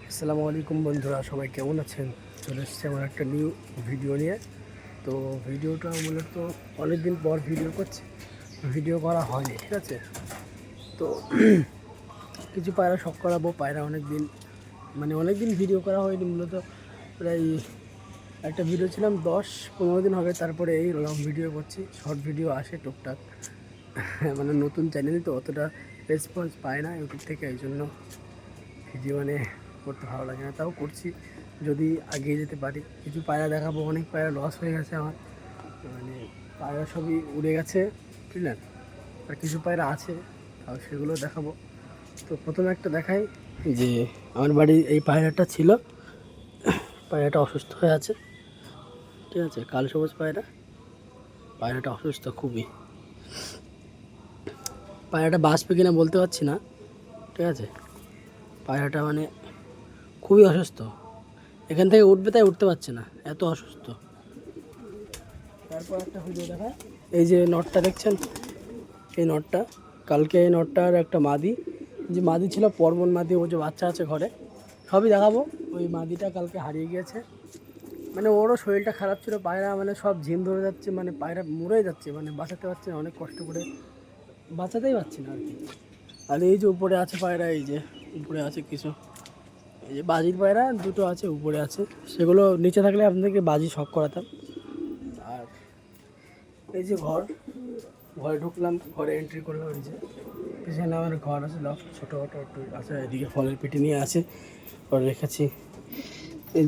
আসসালামু আলাইকুম বন্ধুরা, সবাই কেমন আছেন? চলে এসেছি আমার একটা নিউ ভিডিও নিয়ে। তো ভিডিওটা মূলত অনেক দিন পর ভিডিও করা হয়নি, ঠিক আছে। তো কিছু পায়রা শখ করাবো। পায়রা অনেক দিন ভিডিও করা হয়নি। মূলত প্রায় একটা ভিডিও ছিলাম 10-15 দিন হবে, তারপরে এই লং ভিডিও করছি। শর্ট ভিডিও আসে টুকটাক, নতুন চ্যানেল তো অতটা রেসপন্স পায় না ইউটিউব থেকে, এই জন্য ভিডিও করতে ভালো লাগে না, তাও করছি যদি এগিয়ে যেতে পারি। কিছু পায়রা দেখাবো, অনেক পায়রা লস হয়ে গেছে আমার, পায়রা সবই উড়ে গেছে, বুঝলেন। আর কিছু পায়রা আছে, তাও সেগুলো দেখাবো। তো প্রথমে একটা দেখাই, যে আমার বাড়ি এই পায়রাটা ছিল। পায়রাটা অসুস্থ হয়ে আছে, ঠিক আছে। কাল সবুজ পায়রাটা অসুস্থ খুবই। পায়রাটা বাঁচবে কিনা বলতে পারছি না, ঠিক আছে। পায়রাটা খুবই অসুস্থ, এখান থেকে উঠবে তাই উঠতে পারছে না, এত অসুস্থ। তারপর একটা ভিডিও দেখা, এই যে নটটা দেখছেন, এই নটটা কালকে, এই নটটার একটা মাদি ছিল, পরবন মাদি, ও যে বাচ্চা আছে ঘরে, সবই দেখাবো। ওই মাদিটা কালকে হারিয়ে গিয়েছে, ওরও শরীরটা খারাপ ছিল। পায়রা সব ঝিম ধরে যাচ্ছে, পায়রা মরে যাচ্ছে, বাঁচাতে পারছে না, অনেক কষ্ট করে বাঁচাতেই পারছি না আর কি। আর এই যে উপরে আছে পায়রা, এই যে উপরে আছে কিছু, এই যে বাজির পায়রা দুটো আছে, উপরে আছে, সেগুলো নিচে থাকলে আপনাদেরকে বাজি শখ করাতাম। আর এই যে ঘরে ঢুকলাম, ঘরে এন্ট্রি করলাম, এই যে পিছনে আমার ঘর আছে, লফট ছোটোখাটো একটু আছে, এদিকে ফলের পেটি নিয়ে আছে, ঘরে রেখেছি। এই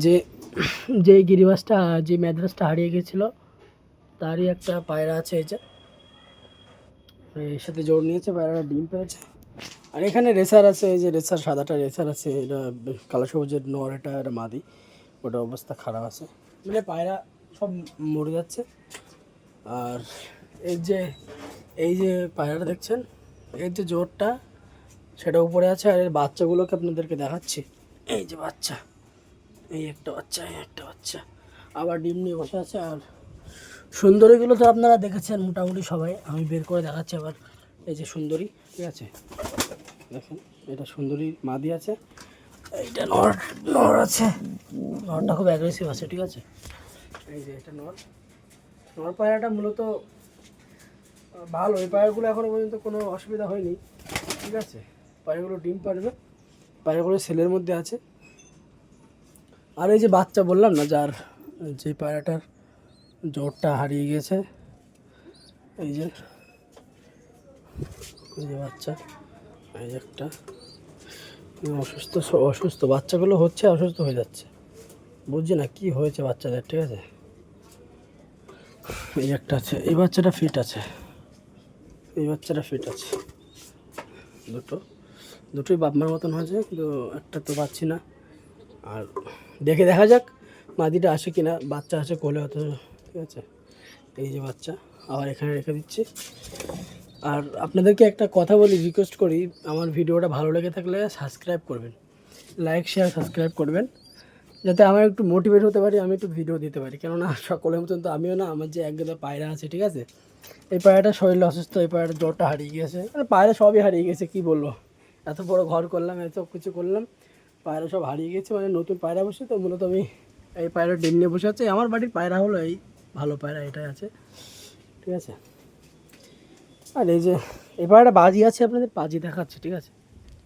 যে গিরিবাসটা, যে ম্যাদ্রাসটা হারিয়ে গেছিলো, তারই একটা পায়রা আছে, এই যে এর সাথে জোর নিয়েছে, পায়রাটা ডিম পেয়েছে। আর এখানে রেসার আছে, এই যে রেসার, সাদাটা রেসার আছে, এটা কালো সবুজের নর, এটা মাদি, ওটা অবস্থা খারাপ আছে, পায়রা সব মরে যাচ্ছে। আর এই যে পায়রাটা দেখছেন, এর যে জোরটা সেটা উপরে আছে। আর এর বাচ্চাগুলোকে আপনাদেরকে দেখাচ্ছি, এই যে বাচ্চা, এই একটা বাচ্চা আবার ডিম নিয়ে বসে আছে। আর সুন্দরীগুলো তো আপনারা দেখেছেন মোটামুটি সবাই, আমি বের করে দেখাচ্ছি আবার। এই যে সুন্দরী, ঠিক আছে, দেখেন, এটা সুন্দরী মাদি আছে, এইটা নর আছে। নরটা খুব অ্যাগ্রেসিভ আছে, ঠিক আছে। এই যে এটা নর পায়রাটা মূলত ভালো। এই পায়রাগুলো এখনো পর্যন্ত কোনো অসুবিধা হয়নি, ঠিক আছে। পায়রাগুলো ডিম পারবে, পায়রাগুলো সেলের মধ্যে আছে। আর এই যে বাচ্চা বললাম না, যে পায়রাটার জোরটা হারিয়ে গেছে, এই যে বাচ্চা, এই যে একটা অসুস্থ বাচ্চাগুলো হচ্ছে, অসুস্থ হয়ে যাচ্ছে, বুঝছি না কি হয়েছে বাচ্চাদের, ঠিক আছে। এই একটা আছে, এই বাচ্চাটা ফিট আছে, দুটোই বাপমার মতন হয়েছে, কিন্তু একটা তো পাচ্ছি না। আর দেখা যাক মাদিটা আসে কিনা, বাচ্চা আছে কোলে হয়তো, ঠিক আছে। এই যে বাচ্চা, আবার এখানে রেখে দিচ্ছি। আর আপনাদেরকে একটা কথা বলি, রিকোয়েস্ট করি, আমার ভিডিওটা ভালো লেগে থাকলে সাবস্ক্রাইব করবেন, লাইক শেয়ার সাবস্ক্রাইব করবেন, যাতে আমার একটু মোটিভেট হতে পারি, আমি একটু ভিডিও দিতে পারি। কেননা সকলের মতন তো আমিও না, আমার যে একগাদা পায়রা আছে, ঠিক আছে। এই পায়রাটা শরীরে অসুস্থ, এই পায়রাটা জ্বরটা হারিয়ে গিয়েছে, পায়রা সবই হারিয়ে গেছে, কি বলবো। এত বড় ঘর করলাম, এত কিছু করলাম, পায়রা সব হারিয়ে গেছে। নতুন পায়রা বসে তো, মূলত আমি এই পায়রা ডিম নিয়ে বসে আছে। আমার বাড়ির পায়রা হলো এই ভালো পায়রা, এটাই আছে, ঠিক আছে। আর এই পায়রাটা বাজি আছে, আপনাদের বাজি দেখাচ্ছে, ঠিক আছে।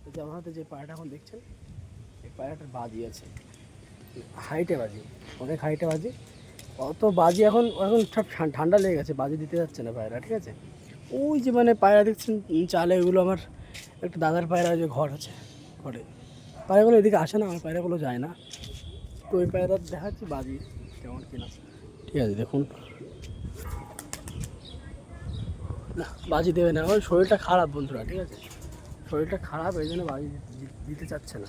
এই যে আমার হাতে যে পায়রাটা এখন দেখছেন, এই পায়রাটার বাজি আছে, হাইটে বাজি, অনেক হাইটে বাজি। অত বাজি এখন সব ঠান্ডা লেগে গেছে, বাজি দিতে যাচ্ছে না পায়রা, ঠিক আছে। ওই যে পায়রা দেখছেন চালে, ওইগুলো আমার একটা দাদার পায়রা, যে ঘর আছে, ঘরে পায়রাগুলো এদিকে আসে না, আমার পায়রাগুলো যায় না। তো ওই পায়রা দেখাচ্ছি বাজি কেমন কিনা, ঠিক আছে। দেখুন না, বাজি দেবে না, আমার শরীরটা খারাপ বন্ধুরা, ঠিক আছে, শরীরটা খারাপ, এই জন্য বাজি দিতে চাচ্ছে না।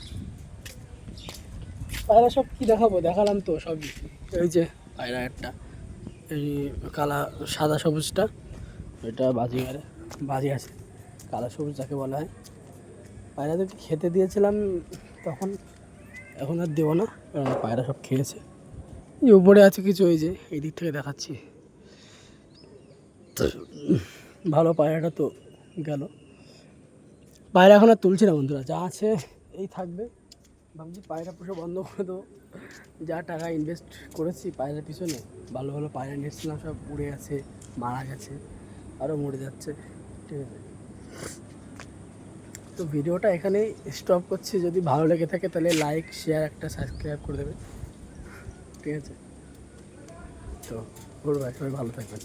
পায়রা সব কি দেখালাম তো সবই। এই যে পায়রা একটা, এই কালা সাদা সবুজটা, এটা বাজি আছে, কালো সবুজ যাকে বলা হয়। পায়রাদেরকে খেতে দিয়েছিলাম তখন, এখন আর দেবো না, কারণ পায়রা সব খেয়েছে। এই উপরে আছে কিছু, এই যে এই দিক থেকে দেখাচ্ছি, ভালো পায়রাটা তো গেল। পায়রা এখন আর তুলছি না বন্ধুরা, যা আছে এই থাকবে, ভাবছি পায়রা পোষা বন্ধ করে দেবো। যা টাকা ইনভেস্ট করেছি পায়রার পিছনে, ভালো ভালো পায়রা নিয়েছিলাম, সব উড়ে গেছে, মারা গেছে, আরও মরে যাচ্ছে। ঠিক আছে, তো ভিডিওটা এখানেই স্টপ করছি। যদি ভালো লেগে থাকে তাহলে লাইক, শেয়ার, একটা সাবস্ক্রাইব করে দেবে। ঠিক আছে, তো সবাই ভালো থাকবেন।